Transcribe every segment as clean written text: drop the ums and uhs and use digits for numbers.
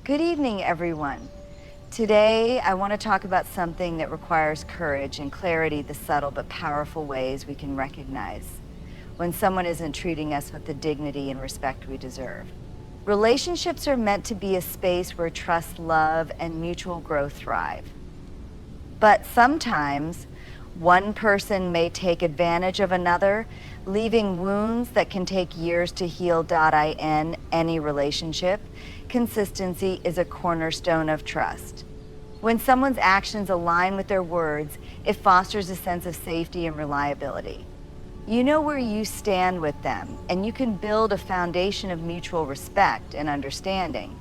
Good evening, everyone. Today, I want to talk about something that requires courage and clarity, the subtle but powerful ways we can recognize when someone isn't treating us with the dignity and respect we deserve. Relationships are meant to be a space where trust, love, and mutual growth thrive. But sometimes, one person may take advantage of another, leaving wounds that can take years to heal. In any relationship, consistency is a cornerstone of trust. When someone's actions align with their words, it fosters a sense of safety and reliability. You know where you stand with them, and you can build a foundation of mutual respect and understanding.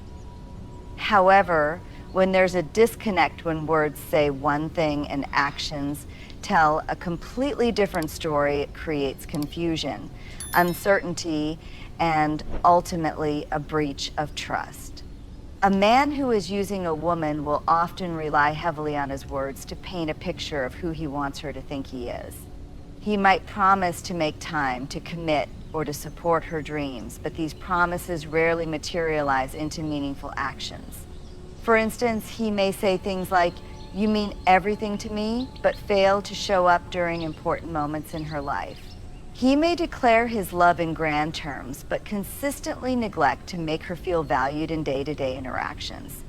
However, when there's a disconnect, when words say one thing and actions tell a completely different story, it creates confusion, uncertainty, and ultimately a breach of trust. A man who is using a woman will often rely heavily on his words to paint a picture of who he wants her to think he is. He might promise to make time, to commit, or to support her dreams, but these promises rarely materialize into meaningful actions. For instance, he may say things like, "You mean everything to me," but fail to show up during important moments in her life. He may declare his love in grand terms, but consistently neglect to make her feel valued in day-to-day interactions.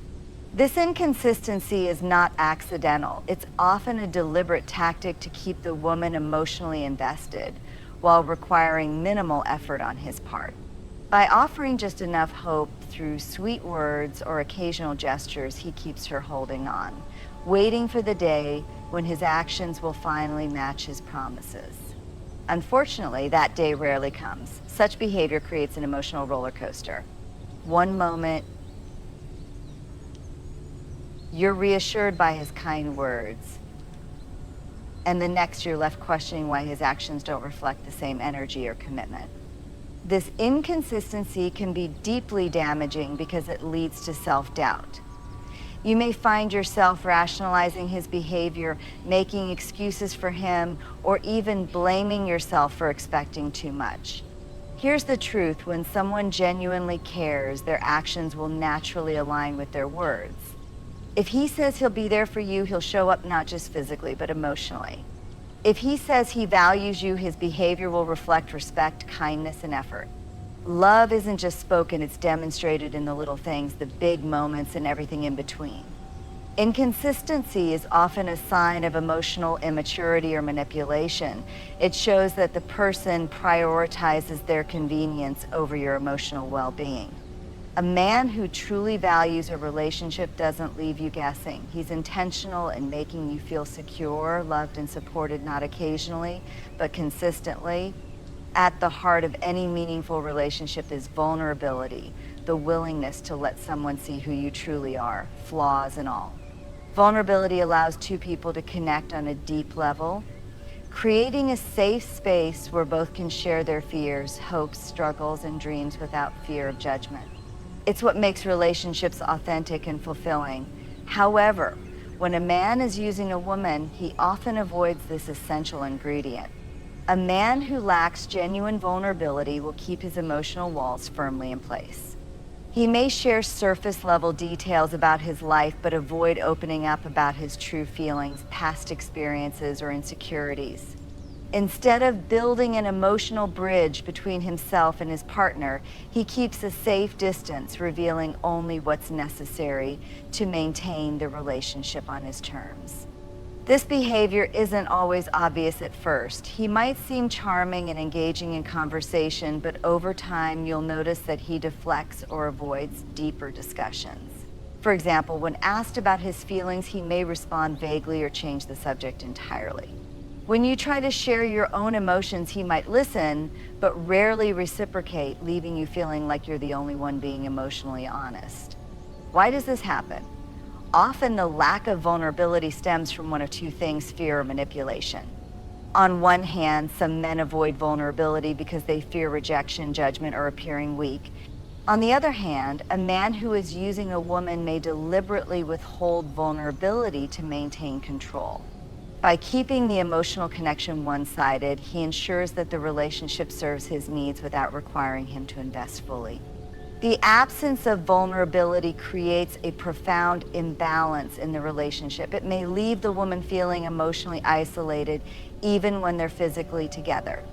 This inconsistency is not accidental. It's often a deliberate tactic to keep the woman emotionally invested while requiring minimal effort on his part. By offering just enough hope through sweet words or occasional gestures, he keeps her holding on, waiting for the day when his actions will finally match his promises. Unfortunately, that day rarely comes. Such behavior creates an emotional roller coaster. One moment, you're reassured by his kind words, and the next you're left questioning why his actions don't reflect the same energy or commitment. This inconsistency can be deeply damaging because it leads to self-doubt. You may find yourself rationalizing his behavior, making excuses for him, or even blaming yourself for expecting too much. Here's the truth: when someone genuinely cares, their actions will naturally align with their words. If he says he'll be there for you, he'll show up not just physically, but emotionally. If he says he values you, his behavior will reflect respect, kindness, and effort. Love isn't just spoken, it's demonstrated in the little things, the big moments, and everything in between. Inconsistency is often a sign of emotional immaturity or manipulation. It shows that the person prioritizes their convenience over your emotional well-being. A man who truly values a relationship doesn't leave you guessing. He's intentional in making you feel secure, loved, and supported, not occasionally, but consistently. At the heart of any meaningful relationship is vulnerability, the willingness to let someone see who you truly are, flaws and all. Vulnerability allows two people to connect on a deep level, creating a safe space where both can share their fears, hopes, struggles, and dreams without fear of judgment. It's what makes relationships authentic and fulfilling. However, when a man is using a woman, he often avoids this essential ingredient. A man who lacks genuine vulnerability will keep his emotional walls firmly in place. He may share surface-level details about his life, but avoid opening up about his true feelings, past experiences, or insecurities. Instead of building an emotional bridge between himself and his partner, he keeps a safe distance, revealing only what's necessary to maintain the relationship on his terms. This behavior isn't always obvious at first. He might seem charming and engaging in conversation, but over time you'll notice that he deflects or avoids deeper discussions. For example, when asked about his feelings, he may respond vaguely or change the subject entirely. When you try to share your own emotions, he might listen, but rarely reciprocate, leaving you feeling like you're the only one being emotionally honest. Why does this happen? Often the lack of vulnerability stems from one of two things: fear or manipulation. On one hand, some men avoid vulnerability because they fear rejection, judgment, or appearing weak. On the other hand, a man who is using a woman may deliberately withhold vulnerability to maintain control. By keeping the emotional connection one-sided, he ensures that the relationship serves his needs without requiring him to invest fully. The absence of vulnerability creates a profound imbalance in the relationship. It may leave the woman feeling emotionally isolated even when they're physically together.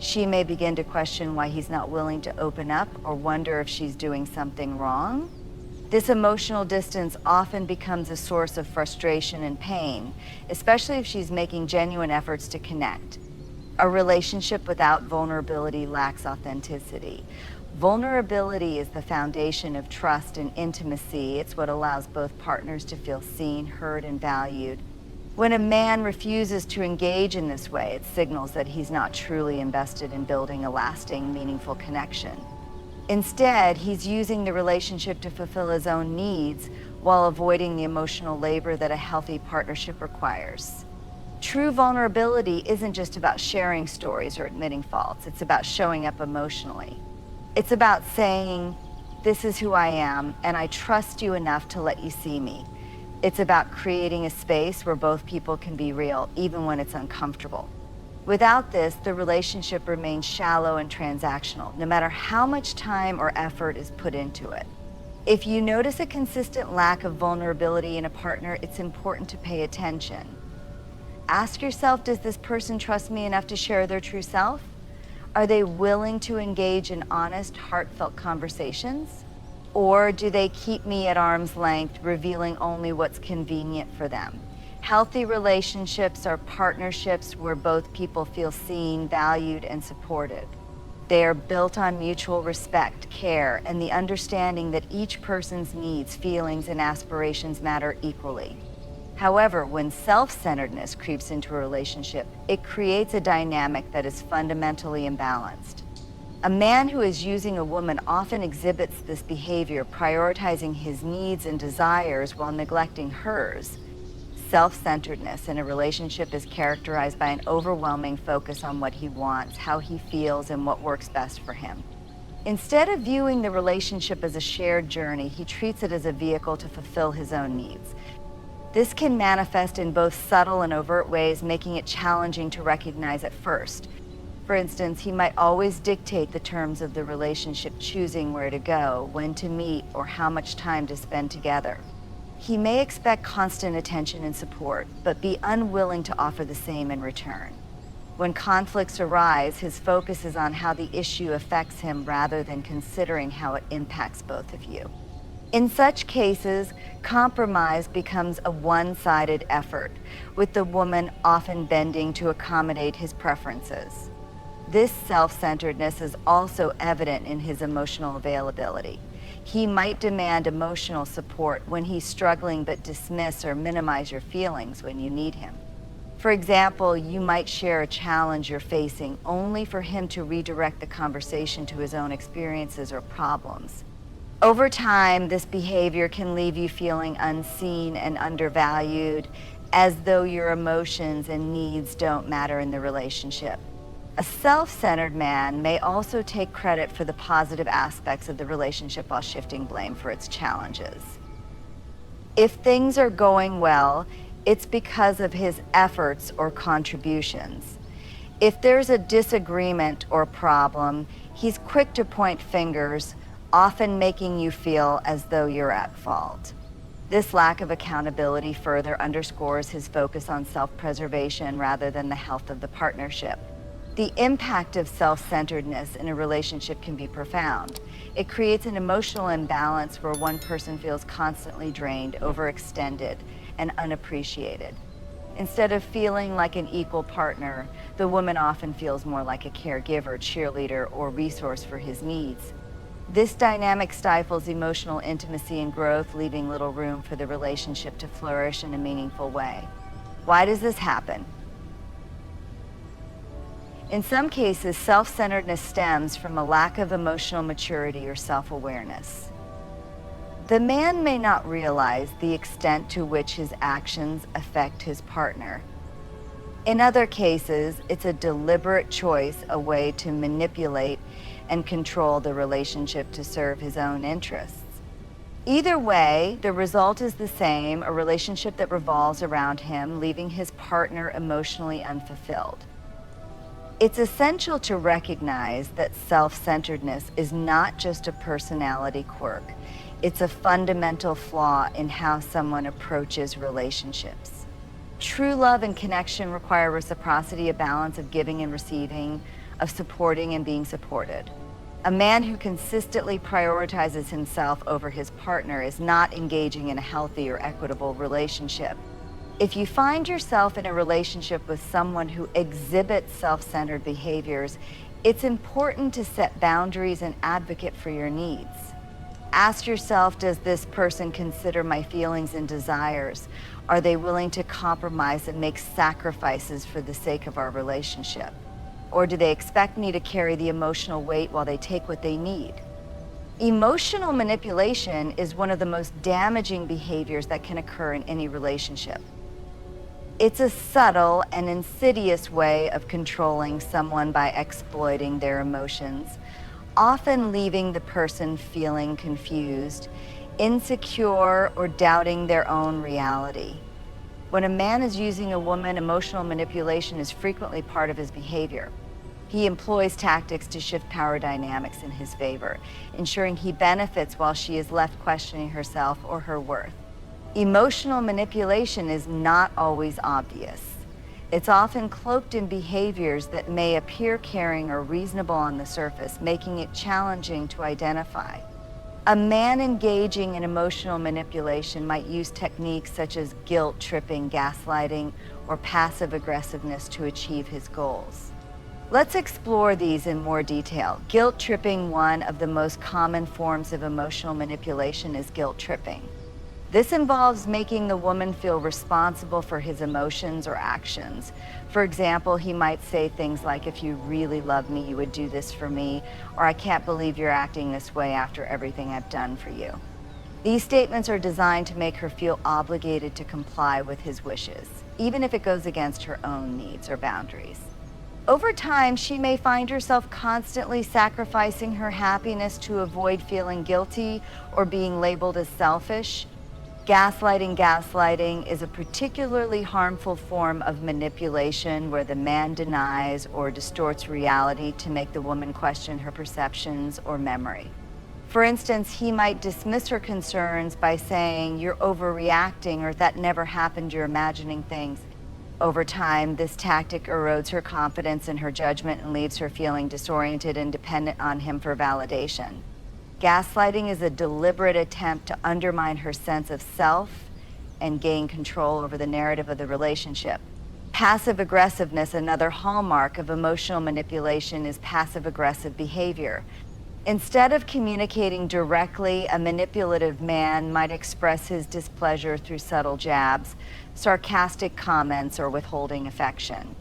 She may begin to question why he's not willing to open up or wonder if she's doing something wrong. This emotional distance often becomes a source of frustration and pain, especially if she's making genuine efforts to connect. A relationship without vulnerability lacks authenticity. Vulnerability is the foundation of trust and intimacy. It's what allows both partners to feel seen, heard, and valued. When a man refuses to engage in this way, it signals that he's not truly invested in building a lasting, meaningful connection. Instead, he's using the relationship to fulfill his own needs while avoiding the emotional labor that a healthy partnership requires. True vulnerability isn't just about sharing stories or admitting faults. It's about showing up emotionally. It's about saying, "This is who I am, and I trust you enough to let you see me." It's about creating a space where both people can be real, even when it's uncomfortable. Without this, the relationship remains shallow and transactional, no matter how much time or effort is put into it. If you notice a consistent lack of vulnerability in a partner, it's important to pay attention. Ask yourself, does this person trust me enough to share their true self? Are they willing to engage in honest, heartfelt conversations? Or do they keep me at arm's length, revealing only what's convenient for them? Healthy relationships are partnerships where both people feel seen, valued, and supported. They are built on mutual respect, care, and the understanding that each person's needs, feelings, and aspirations matter equally. However, when self-centeredness creeps into a relationship, it creates a dynamic that is fundamentally imbalanced. A man who is using a woman often exhibits this behavior, prioritizing his needs and desires while neglecting hers. Self-centeredness in a relationship is characterized by an overwhelming focus on what he wants, how he feels, and what works best for him. Instead of viewing the relationship as a shared journey, he treats it as a vehicle to fulfill his own needs. This can manifest in both subtle and overt ways, making it challenging to recognize at first. For instance, he might always dictate the terms of the relationship, choosing where to go, when to meet, or how much time to spend together. He may expect constant attention and support, but be unwilling to offer the same in return. When conflicts arise, his focus is on how the issue affects him rather than considering how it impacts both of you. In such cases, compromise becomes a one-sided effort, with the woman often bending to accommodate his preferences. This self-centeredness is also evident in his emotional availability. He might demand emotional support when he's struggling, but dismiss or minimize your feelings when you need him. For example, you might share a challenge you're facing only for him to redirect the conversation to his own experiences or problems. Over time, this behavior can leave you feeling unseen and undervalued, as though your emotions and needs don't matter in the relationship. A self-centered man may also take credit for the positive aspects of the relationship while shifting blame for its challenges. If things are going well, it's because of his efforts or contributions. If there's a disagreement or problem, he's quick to point fingers, often making you feel as though you're at fault. This lack of accountability further underscores his focus on self-preservation rather than the health of the partnership. The impact of self-centeredness in a relationship can be profound. It creates an emotional imbalance where one person feels constantly drained, overextended, and unappreciated. Instead of feeling like an equal partner, the woman often feels more like a caregiver, cheerleader, or resource for his needs. This dynamic stifles emotional intimacy and growth, leaving little room for the relationship to flourish in a meaningful way. Why does this happen? In some cases, self-centeredness stems from a lack of emotional maturity or self-awareness. The man may not realize the extent to which his actions affect his partner. In other cases, it's a deliberate choice, a way to manipulate and control the relationship to serve his own interests. Either way, the result is the same, a relationship that revolves around him, leaving his partner emotionally unfulfilled. It's essential to recognize that self-centeredness is not just a personality quirk. It's a fundamental flaw in how someone approaches relationships. True love and connection require reciprocity, a balance of giving and receiving, of supporting and being supported. A man who consistently prioritizes himself over his partner is not engaging in a healthy or equitable relationship. If you find yourself in a relationship with someone who exhibits self-centered behaviors, it's important to set boundaries and advocate for your needs. Ask yourself, does this person consider my feelings and desires? Are they willing to compromise and make sacrifices for the sake of our relationship? Or do they expect me to carry the emotional weight while they take what they need? Emotional manipulation is one of the most damaging behaviors that can occur in any relationship. It's a subtle and insidious way of controlling someone by exploiting their emotions, often leaving the person feeling confused, insecure, or doubting their own reality. When a man is using a woman, emotional manipulation is frequently part of his behavior. He employs tactics to shift power dynamics in his favor, ensuring he benefits while she is left questioning herself or her worth. Emotional manipulation is not always obvious. It's often cloaked in behaviors that may appear caring or reasonable on the surface, making it challenging to identify. A man engaging in emotional manipulation might use techniques such as guilt tripping, gaslighting, or passive aggressiveness to achieve his goals. Let's explore these in more detail. Guilt tripping, one of the most common forms of emotional manipulation, is guilt tripping. This involves making the woman feel responsible for his emotions or actions. For example, he might say things like, if you really love me, you would do this for me, or I can't believe you're acting this way after everything I've done for you. These statements are designed to make her feel obligated to comply with his wishes, even if it goes against her own needs or boundaries. Over time, she may find herself constantly sacrificing her happiness to avoid feeling guilty or being labeled as selfish. Gaslighting is a particularly harmful form of manipulation where the man denies or distorts reality to make the woman question her perceptions or memory. For instance, he might dismiss her concerns by saying, you're overreacting, or that never happened, you're imagining things. Over time, this tactic erodes her confidence in her judgment and leaves her feeling disoriented and dependent on him for validation. Gaslighting is a deliberate attempt to undermine her sense of self and gain control over the narrative of the relationship. Passive aggressiveness, another hallmark of emotional manipulation, is passive aggressive behavior. Instead of communicating directly, a manipulative man might express his displeasure through subtle jabs, sarcastic comments, or withholding affection.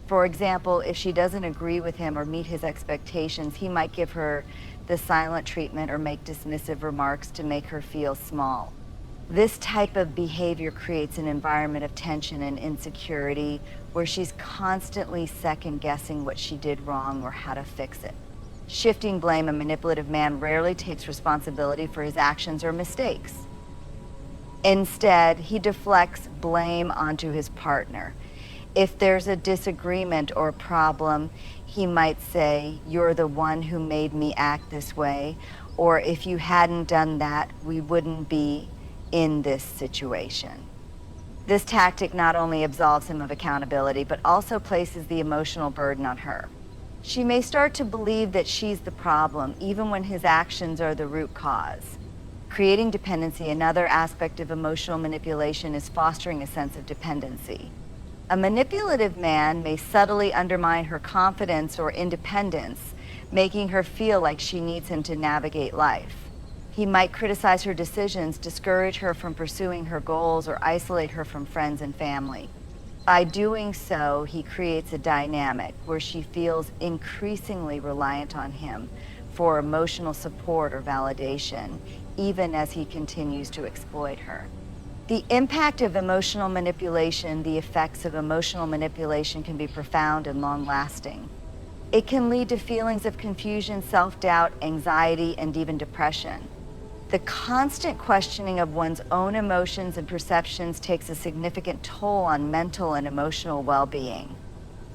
For example, if she doesn't agree with him or meet his expectations, he might give her the silent treatment or make dismissive remarks to make her feel small. This type of behavior creates an environment of tension and insecurity where she's constantly second-guessing what she did wrong or how to fix it. Shifting blame, a manipulative man rarely takes responsibility for his actions or mistakes. Instead, he deflects blame onto his partner. If there's a disagreement or problem, he might say, you're the one who made me act this way, or if you hadn't done that, we wouldn't be in this situation. This tactic not only absolves him of accountability, but also places the emotional burden on her. She may start to believe that she's the problem, even when his actions are the root cause. Creating dependency, another aspect of emotional manipulation, is fostering a sense of dependency. A manipulative man may subtly undermine her confidence or independence, making her feel like she needs him to navigate life. He might criticize her decisions, discourage her from pursuing her goals, or isolate her from friends and family. By doing so, he creates a dynamic where she feels increasingly reliant on him for emotional support or validation, even as he continues to exploit her. The impact of emotional manipulation, the effects of emotional manipulation, can be profound and long-lasting. It can lead to feelings of confusion, self-doubt, anxiety, and even depression. The constant questioning of one's own emotions and perceptions takes a significant toll on mental and emotional well-being.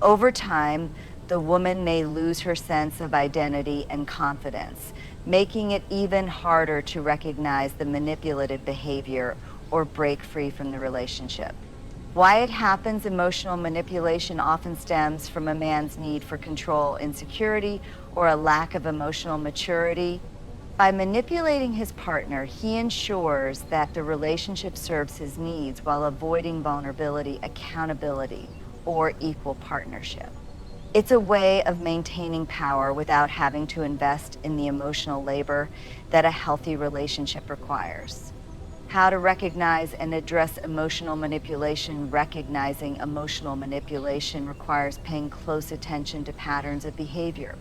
Over time, the woman may lose her sense of identity and confidence, making it even harder to recognize the manipulative behavior or break free from the relationship. Why it happens: emotional manipulation often stems from a man's need for control, insecurity, or a lack of emotional maturity. By manipulating his partner, he ensures that the relationship serves his needs while avoiding vulnerability, accountability, or equal partnership. It's a way of maintaining power without having to invest in the emotional labor that a healthy relationship requires. How to recognize and address emotional manipulation. Recognizing emotional manipulation requires paying close attention to patterns of behavior.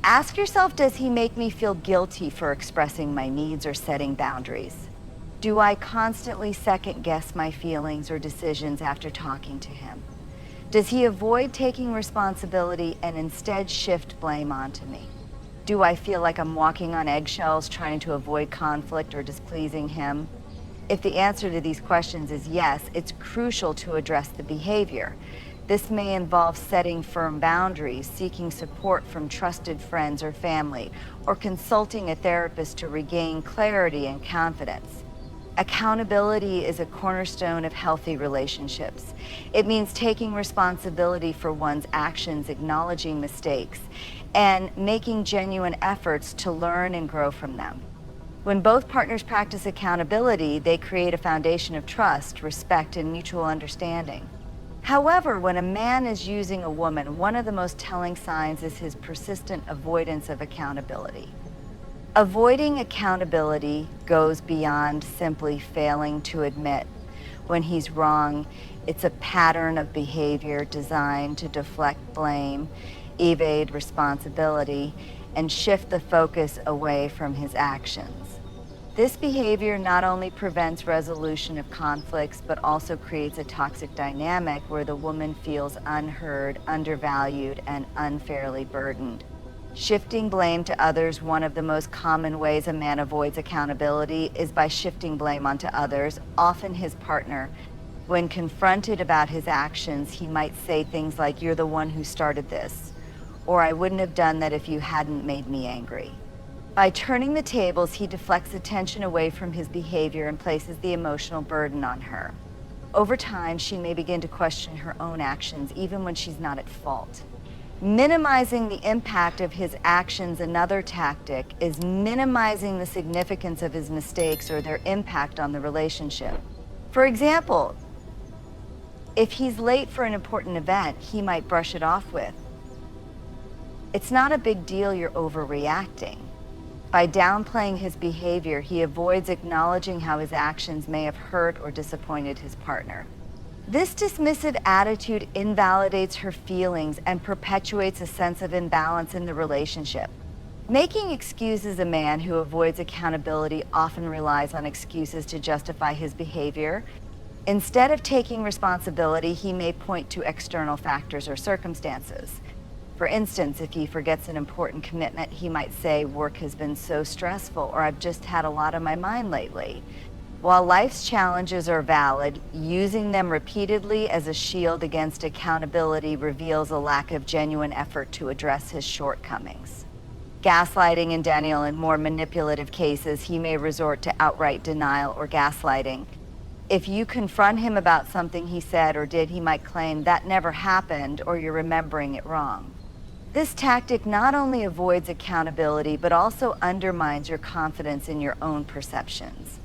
Ask yourself, does he make me feel guilty for expressing my needs or setting boundaries? Do I constantly second guess my feelings or decisions after talking to him? Does he avoid taking responsibility and instead shift blame onto me? Do I feel like I'm walking on eggshells trying to avoid conflict or displeasing him? If the answer to these questions is yes, it's crucial to address the behavior. This may involve setting firm boundaries, seeking support from trusted friends or family, or consulting a therapist to regain clarity and confidence. Accountability is a cornerstone of healthy relationships. It means taking responsibility for one's actions, acknowledging mistakes, and making genuine efforts to learn and grow from them. When both partners practice accountability, they create a foundation of trust, respect, and mutual understanding. However, when a man is using a woman, one of the most telling signs is his persistent avoidance of accountability. Avoiding accountability goes beyond simply failing to admit when he's wrong. It's a pattern of behavior designed to deflect blame, evade responsibility, and shift the focus away from his actions. This behavior not only prevents resolution of conflicts, but also creates a toxic dynamic where the woman feels unheard, undervalued, and unfairly burdened. Shifting blame to others. One of the most common ways a man avoids accountability is by shifting blame onto others, often his partner. When confronted about his actions, he might say things like, "You're the one who started this," or "I wouldn't have done that if you hadn't made me angry." By turning the tables, he deflects attention away from his behavior and places the emotional burden on her. Over time, she may begin to question her own actions, even when she's not at fault. Minimizing the impact of his actions. Another tactic is minimizing the significance of his mistakes or their impact on the relationship. For example, if he's late for an important event, he might brush it off with, "It's not a big deal, you're overreacting." By downplaying his behavior, he avoids acknowledging how his actions may have hurt or disappointed his partner. This dismissive attitude invalidates her feelings and perpetuates a sense of imbalance in the relationship. Making excuses. A man who avoids accountability often relies on excuses to justify his behavior. Instead of taking responsibility, he may point to external factors or circumstances. For instance, if he forgets an important commitment, he might say, "Work has been so stressful," or "I've just had a lot on my mind lately." While life's challenges are valid, using them repeatedly as a shield against accountability reveals a lack of genuine effort to address his shortcomings. Gaslighting. In Daniel, in more manipulative cases, he may resort to outright denial or gaslighting. If you confront him about something he said or did, he might claim, "That never happened," or "You're remembering it wrong." This tactic not only avoids accountability, but also undermines your confidence in your own perceptions.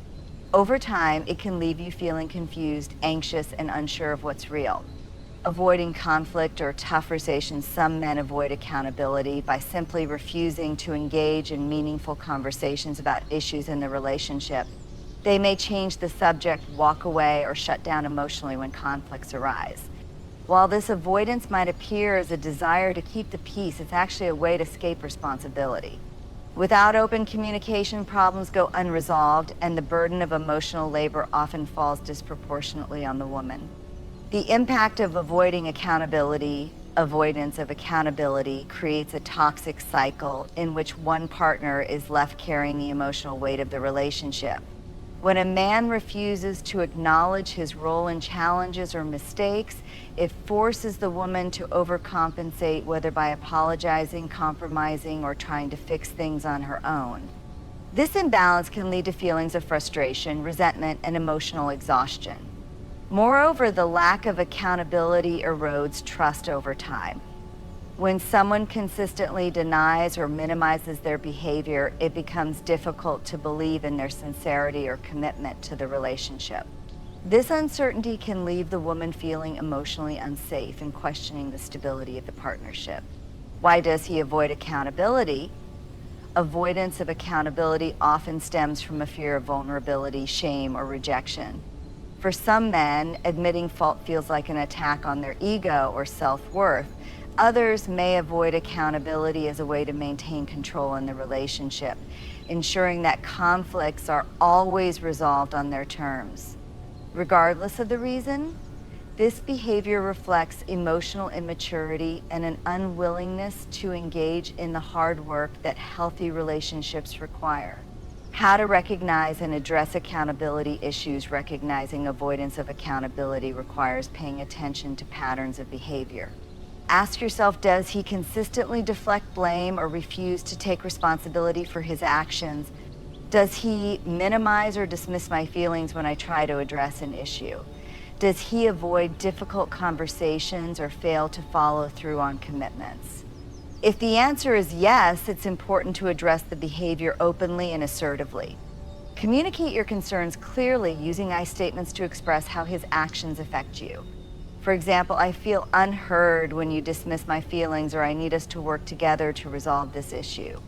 Over time, it can leave you feeling confused, anxious, and unsure of what's real. Avoiding conflict or tough conversations. Some men avoid accountability by simply refusing to engage in meaningful conversations about issues in the relationship. They may change the subject, walk away, or shut down emotionally when conflicts arise. While this avoidance might appear as a desire to keep the peace, it's actually a way to escape responsibility. Without open communication, problems go unresolved, and the burden of emotional labor often falls disproportionately on the woman. The impact of avoiding accountability, avoidance of accountability, creates a toxic cycle in which one partner is left carrying the emotional weight of the relationship. When a man refuses to acknowledge his role in challenges or mistakes, it forces the woman to overcompensate, whether by apologizing, compromising, or trying to fix things on her own. This imbalance can lead to feelings of frustration, resentment, and emotional exhaustion. Moreover, the lack of accountability erodes trust over time. When someone consistently denies or minimizes their behavior, it becomes difficult to believe in their sincerity or commitment to the relationship. This uncertainty can leave the woman feeling emotionally unsafe and questioning the stability of the partnership. Why does he avoid accountability? Avoidance of accountability often stems from a fear of vulnerability, shame, or rejection. For some men, admitting fault feels like an attack on their ego or self-worth. Others may avoid accountability as a way to maintain control in the relationship, ensuring that conflicts are always resolved on their terms. Regardless of the reason, this behavior reflects emotional immaturity and an unwillingness to engage in the hard work that healthy relationships require. How to recognize and address accountability issues. Recognizing avoidance of accountability requires paying attention to patterns of behavior. Ask yourself, does he consistently deflect blame or refuse to take responsibility for his actions? Does he minimize or dismiss my feelings when I try to address an issue? Does he avoid difficult conversations or fail to follow through on commitments? If the answer is yes, it's important to address the behavior openly and assertively. Communicate your concerns clearly, using I statements to express how his actions affect you. For example, I feel unheard when you dismiss my feelings, or I need us to work together to resolve this issue.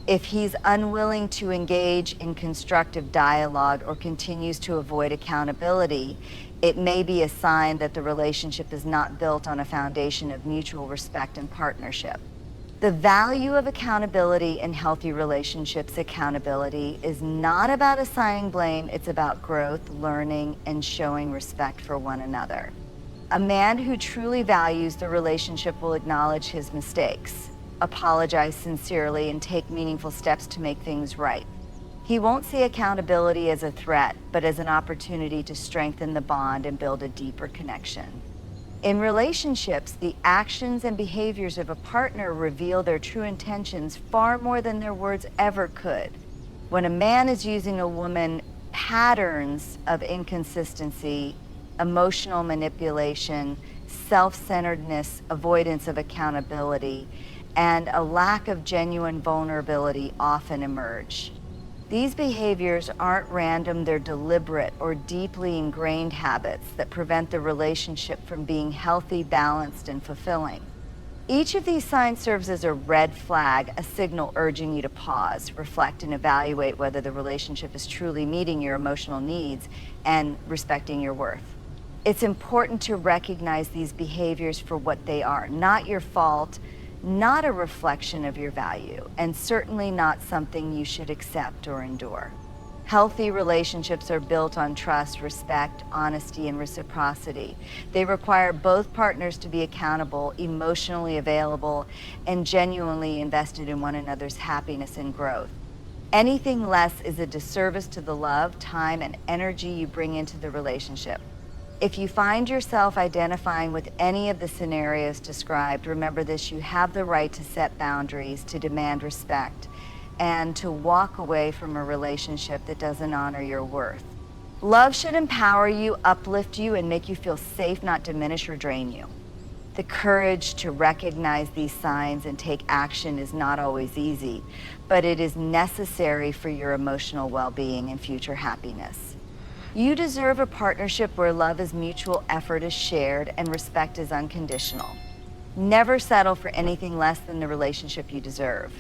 If he's unwilling to engage in constructive dialogue or continues to avoid accountability, it may be a sign that the relationship is not built on a foundation of mutual respect and partnership. The value of accountability in healthy relationships. Accountability is not about assigning blame, it's about growth, learning, and showing respect for one another. A man who truly values the relationship will acknowledge his mistakes, apologize sincerely, and take meaningful steps to make things right. He won't see accountability as a threat, but as an opportunity to strengthen the bond and build a deeper connection. In relationships, the actions and behaviors of a partner reveal their true intentions far more than their words ever could. When a man is using a woman, patterns of inconsistency, emotional manipulation, self-centeredness, avoidance of accountability, and a lack of genuine vulnerability often emerge. These behaviors aren't random, they're deliberate or deeply ingrained habits that prevent the relationship from being healthy, balanced, and fulfilling. Each of these signs serves as a red flag, a signal urging you to pause, reflect, and evaluate whether the relationship is truly meeting your emotional needs and respecting your worth. It's important to recognize these behaviors for what they are, not your fault, not a reflection of your value, and certainly not something you should accept or endure. Healthy relationships are built on trust, respect, honesty, and reciprocity. They require both partners to be accountable, emotionally available, and genuinely invested in one another's happiness and growth. Anything less is a disservice to the love, time, and energy you bring into the relationship. If you find yourself identifying with any of the scenarios described, remember this: you have the right to set boundaries, to demand respect, and to walk away from a relationship that doesn't honor your worth. Love should empower you, uplift you, and make you feel safe, not diminish or drain you. The courage to recognize these signs and take action is not always easy, but it is necessary for your emotional well-being and future happiness. You deserve a partnership where love is mutual, effort is shared, and respect is unconditional. Never settle for anything less than the relationship you deserve.